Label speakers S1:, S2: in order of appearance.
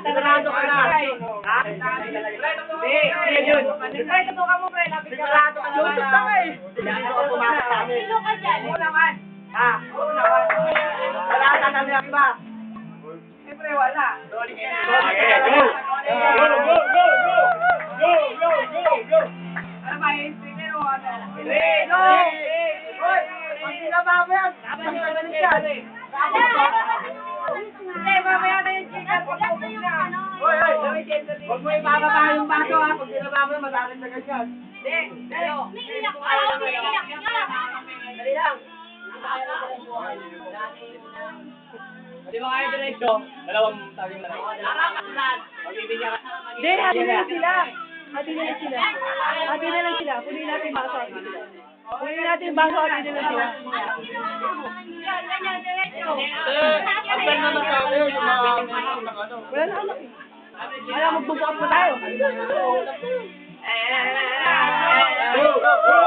S1: Sigurado ka na. Ha? Hindi, yun. Sigurado ka mo, pre. Sigurado ka naman. Lutot ka eh. Hindi ko pumasok sa amin.
S2: Sino ka dyan?
S1: Oo naman. Ha? Oo naman. Wala ka na niya ba? Siyempre wala. Okay, go! Go! Ano ba yung streamer o ano? Go! Hoy! Pag sinababa yan, pagkagaling yan. Hindi, mamaya na yung chicken. Hoy! Huwag mo ibababa yung baso ha. Pag sinababa mo, masakit na ganyan. Hindi!
S2: Umiiyak ka! Umiiyak ka!
S1: Dali lang!
S3: Di ba kayo diretso? Dalawang sabi na lang. Magbibigyan ka.
S4: Hindi, hati na lang sila. Hati na lang sila. Hati na lang sila. Punin natin yung baso. Hati sila. Punin natin yung baso. Hati na lang sila.
S1: Abdan naman sa akin yung mga ano.
S4: Wala na anak eh. Wala, magbubukas pa tayo.
S1: Go!